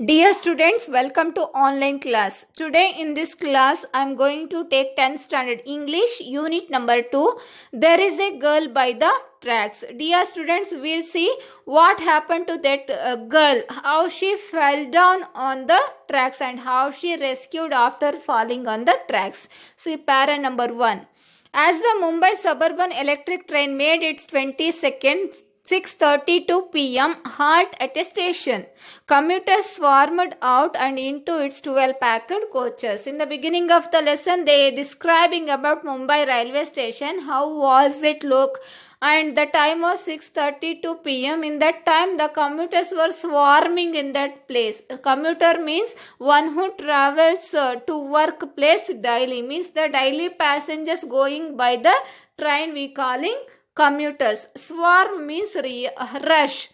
Dear students, welcome to online class. Today in this class, I am going to take 10th standard English unit number 2. There is a girl by the tracks. Dear students, we'll see what happened to that girl, how she fell down on the tracks and how she rescued after falling on the tracks. See para number 1. As the Mumbai suburban electric train made its 22nd 6:32 p.m. halt at a station, commuters swarmed out and into its 12-packed coaches. In the beginning of the lesson, they are describing about Mumbai railway station. How was it look? And the time was 6:32 p.m. In that time, the commuters were swarming in that place. A commuter means one who travels to workplace daily. Means the daily passengers going by the train we calling commuters. Swarm means rush.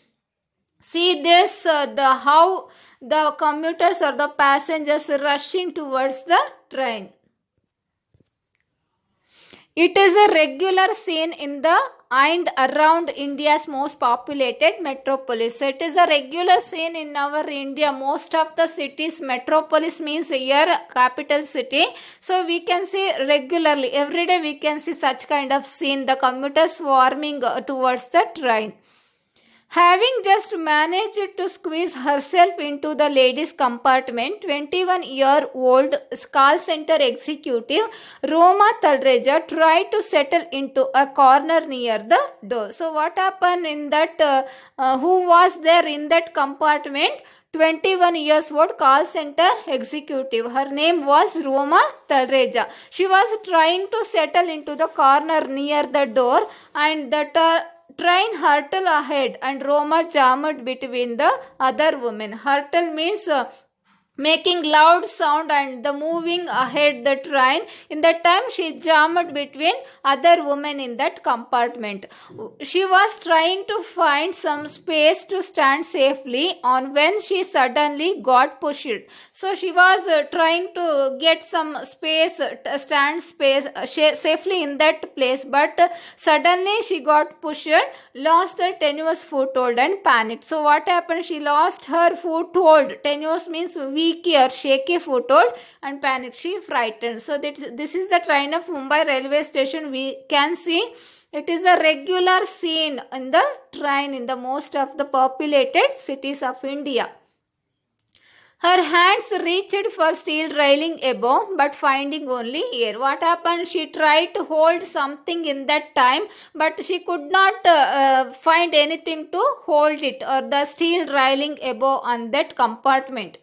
See this, how the commuters or the passengers rushing towards the train. It is a regular scene in the and around India's most populated metropolis. It is a regular scene in our India. Most of the cities, metropolis means here capital city. So we can see regularly, every day we can see such kind of scene, the commuters swarming towards the train. Having just managed to squeeze herself into the ladies' compartment, 21-year-old call center executive Roma Talreja tried to settle into a corner near the door. So what happened in that, who was there in that compartment? 21 years old call center executive. Her name was Roma Talreja. She was trying to settle into the corner near the door, and the train hurtled ahead and Roma jammed between the other women. Hurtle means making loud sound and the moving ahead the train. In that time she jammed between other women in that compartment. She was trying to find some space to stand safely on when she suddenly got pushed. So she was trying to get some space, stand space safely in that place, but suddenly she got pushed, lost her tenuous foothold and panicked. So what happened? She lost her foothold. Tenuous means weak or shaky foothold, and panic. She frightened. So this is the train of Mumbai railway station. We can see it is a regular scene in the train in the most of the populated cities of India. Her hands reached for steel railing above, but finding only air. What happened? She tried to hold something in that time, but she could not find anything to hold it, or the steel railing above on that compartment.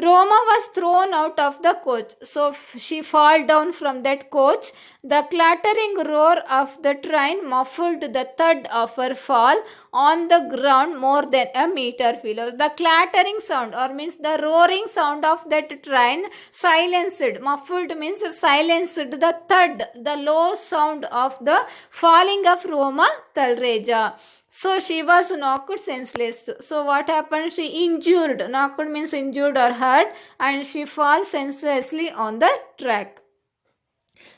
Roma was thrown out of the coach, so she fell down from that coach. The clattering roar of the train muffled the thud of her fall on the ground more than a meter below. The clattering sound, or means the roaring sound of that train silenced, muffled means silenced the thud, the low sound of the falling of Roma Talreja. So she was knocked senseless. So what happened? She injured. Knocked means injured or hurt, and she falls senselessly on the track.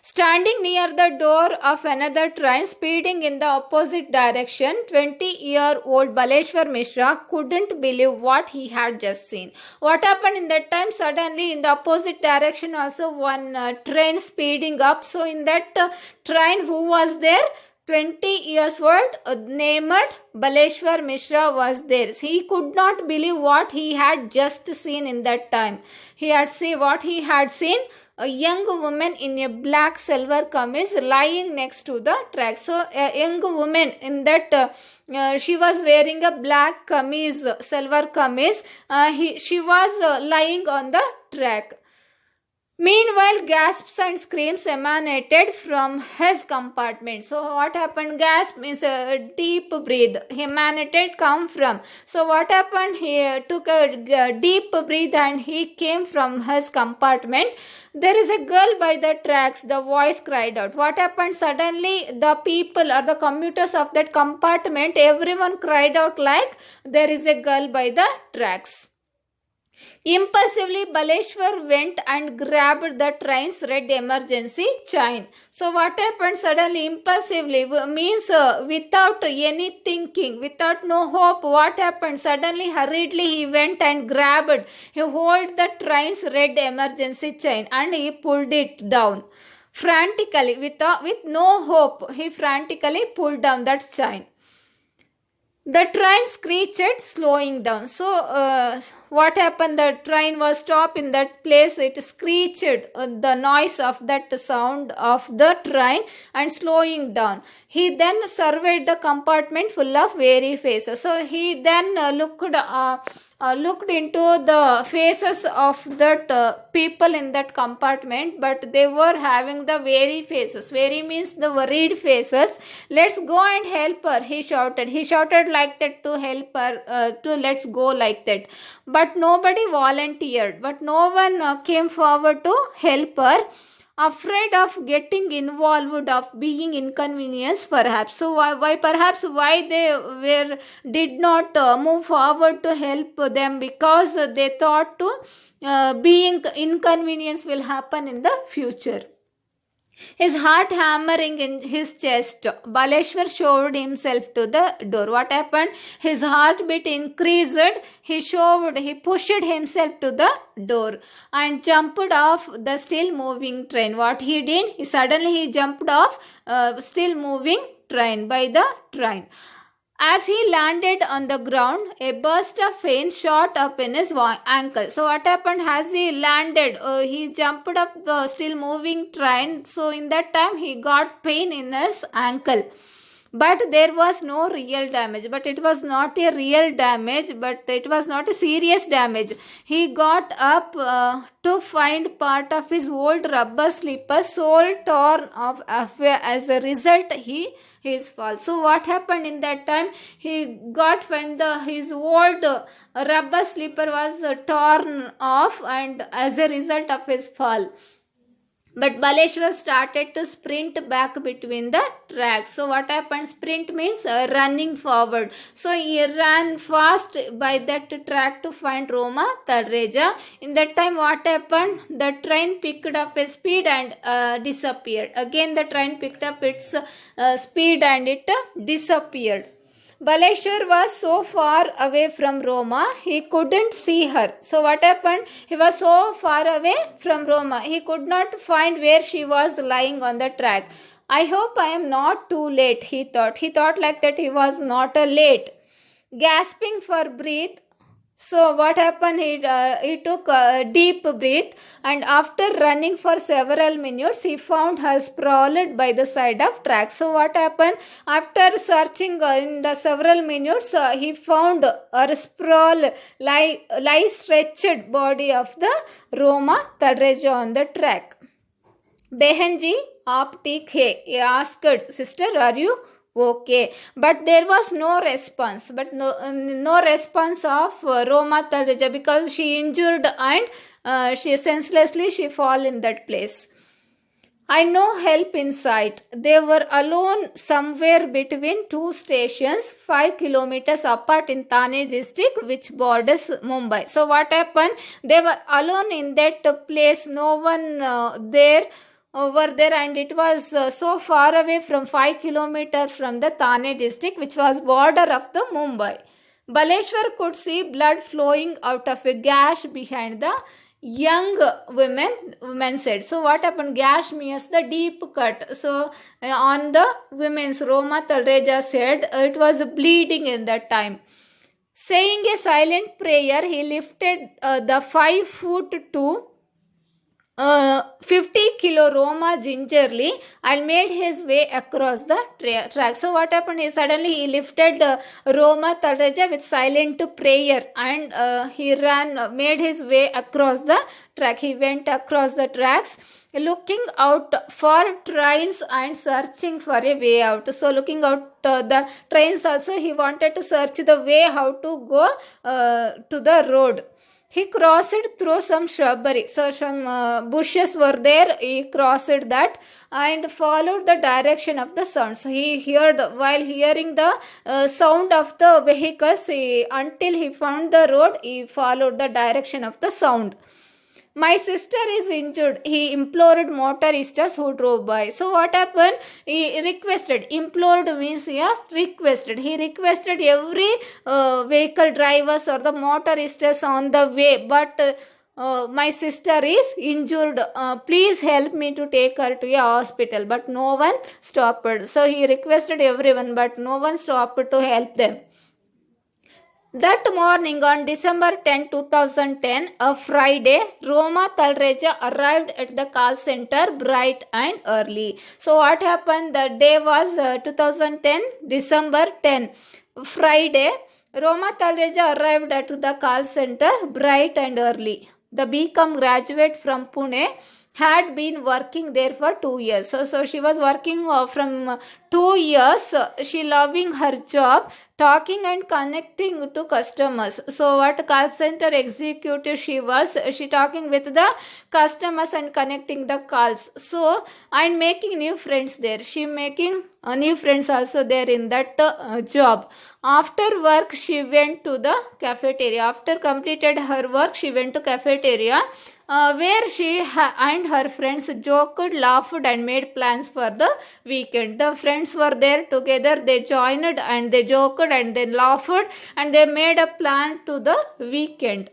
Standing near the door of another train speeding in the opposite direction, 20-year-old Baleshwar Mishra couldn't believe what he had just seen. What happened in that time? Suddenly in the opposite direction also one train speeding up. So in that train, who was there? 20 years old named Baleshwar Mishra was there. He could not believe what he had just seen in that time. He had seen what he had seen. A young woman in a black silver kameez lying next to the track. So a young woman in that she was wearing a black kameez, silver kameez. She was lying on the track. Meanwhile, gasps and screams emanated from his compartment. So what happened? Gasp means a deep breath. Emanated, come from. So what happened? He took a deep breath and he came from his compartment. There is a girl by the tracks, the voice cried out. What happened? Suddenly the people or the commuters of that compartment, everyone cried out like there is a girl by the tracks. Impulsively, Baleshwar went and grabbed the train's red emergency chain. So, what happened suddenly? Impulsively means without any thinking, without no hope. What happened? Suddenly, hurriedly, he went and grabbed. He held the train's red emergency chain and he pulled it down. Frantically, with no hope, he frantically pulled down that chain. The train screeched, slowing down. So, what happened? The train was stopped in that place. It screeched, the noise of that sound of the train and slowing down. He then surveyed the compartment full of weary faces. So, he then looked into the faces of that people in that compartment, but they were having the weary faces. Weary means the worried faces. Let's go and help her, he shouted. He shouted like that to help her, to let's go like that. But nobody volunteered, but no one came forward to help her, afraid of getting involved, of being inconvenienced perhaps. So why perhaps why they were did not move forward to help them, because they thought to being inconvenience will happen in the future. His heart hammering in his chest, Baleshwar showed himself to the door. What happened? His heartbeat increased. He pushed himself to the door and jumped off the still moving train. What he did? He jumped off still moving train by the train. As he landed on the ground, a burst of pain shot up in his ankle. So what happened? As he landed, he jumped up the still moving train. So in that time, he got pain in his ankle. But there was no real damage. But it was not a real damage, but it was not a serious damage. He got up to find part of his old rubber slipper sole torn off. As a result, his fall. So what happened in that time? He got when his old rubber slipper was torn off, and as a result of his fall. But Baleshwar started to sprint back between the tracks. So what happened? Sprint means running forward. So he ran fast by that track to find Roma Talreja. In that time, what happened? The train picked up its speed and disappeared. Again, the train picked up its speed and it disappeared. Baleshwar was so far away from Roma, he couldn't see her. So what happened? He was so far away from Roma, he could not find where she was lying on the track. I hope I am not too late, he thought. He thought like that he was not late. Gasping for breath, so what happened? He took a deep breath, and after running for several minutes, he found her sprawled by the side of tracks. So what happened? After searching in the several minutes, he found her lie stretched body of the Roma Talreja on the track. Behenji, aap theek hai? He asked, sister, are you okay? But there was no response. But no response of Roma Talreja, because she injured and she senselessly fall in that place. I know help in sight. They were alone somewhere between two stations 5 kilometers apart in Thane district, which borders Mumbai. So what happened? They were alone in that place. No one there over there, and it was so far away from 5 kilometers from the Thane district, which was border of the Mumbai. Baleshwar could see blood flowing out of a gash behind the young women said. So what happened? Gash means the deep cut. So on the women's, Roma Talreja said it was bleeding in that time. Saying a silent prayer, he lifted the 5 foot to 50 kilo Roma gingerly and made his way across the track. So what happened is suddenly he lifted Roma Talreja with silent prayer, and he made his way across the track. He went across the tracks, looking out for trains and searching for a way out. So looking out the trains also, he wanted to search the way how to go to the road. He crossed through some shrubbery. So some bushes were there. He crossed that and followed the direction of the sound. So he heard while hearing the sound of the vehicles until he found the road. He followed the direction of the sound. My sister is injured. He implored motorists who drove by. So what happened? He requested. Implored means requested. He requested every vehicle drivers or the motorists on the way. But my sister is injured. Please help me to take her to a hospital. But no one stopped. So he requested everyone, but no one stopped to help them. That morning on December 10, 2010, a Friday, Roma Talreja arrived at the call center bright and early. So what happened? The day was 2010, December 10, Friday. Roma Talreja arrived at the call center bright and early. The BCom graduate from Pune had been working there for 2 years. So she was working from 2 years. She loving her job, talking and connecting to customers. So what call center executive she was, she talking with the customers and connecting the calls. So and making new friends there. She making new friends also there in that job. After work she went to the cafeteria. After completed her work she went to cafeteria where she and her friends joked, laughed and made plans for the weekend. The friends were there together. They joined and they joked and they laughed and they made a plan to the weekend.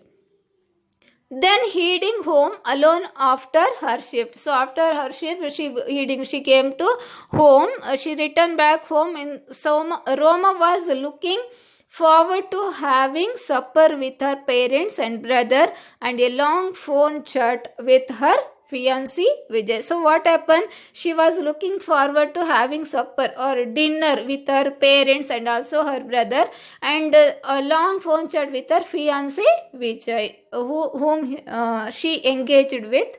Then heading home alone after her shift. So after her shift she came to home. She returned back home. Roma was looking forward to having supper with her parents and brother and a long phone chat with her fiancé Vijay. So what happened? She was looking forward to having supper or dinner with her parents and also her brother and a long phone chat with her fiancé Vijay, whom she engaged with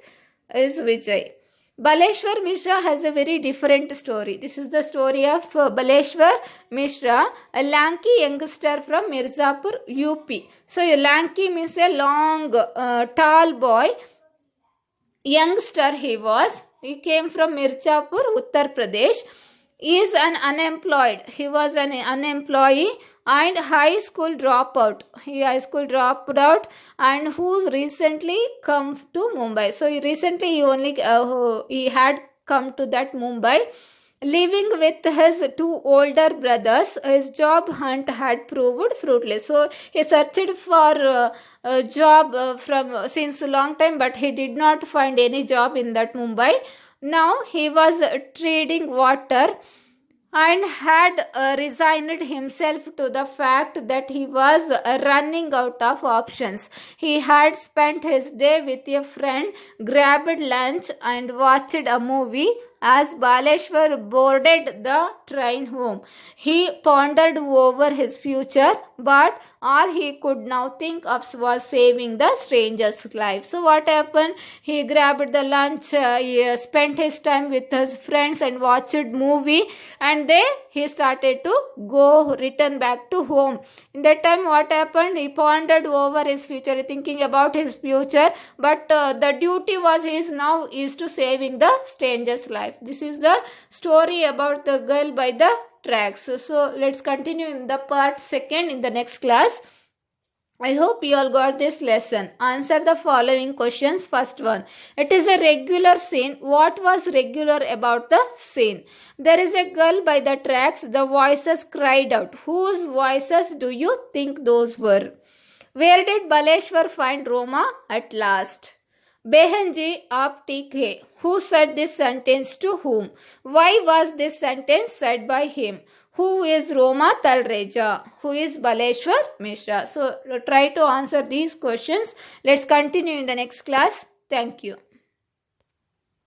is Vijay. Baleshwar Mishra has a very different story. This is the story of Baleshwar Mishra, a lanky youngster from Mirzapur, UP. So lanky means a long, tall boy. Youngster he was. He came from Mirzapur, Uttar Pradesh. He is an unemployed. He was an unemployee and high school dropout. He high school dropped out and who's recently come to Mumbai. So he had come to that Mumbai. Living with his two older brothers, his job hunt had proved fruitless. So he searched for a job from since a long time, but he did not find any job in that Mumbai. Now he was treading water and had resigned himself to the fact that he was running out of options. He had spent his day with a friend, grabbed lunch and watched a movie. As Baleshwar boarded the train home, he pondered over his future, but all he could now think of was saving the stranger's life. So what happened? He grabbed the lunch, he spent his time with his friends and watched movie, and then he started to return back to home. In that time what happened? He pondered over his future, thinking about his future, but the duty was is to saving the stranger's life. This is the story about the girl by the tracks. So let's continue in the part second in the next class. I hope you all got this lesson. Answer the following questions. First one. It is a regular scene. What was regular about the scene? There is a girl by the tracks. The voices cried out. Whose voices do you think those were? Where did Baleshwar find Roma at last? Behenji aap theek hai. Who said this sentence to whom? Why was this sentence said by him? Who is Roma Talreja? Who is Baleshwar Mishra? So try to answer these questions. Let's continue in the next class. Thank you.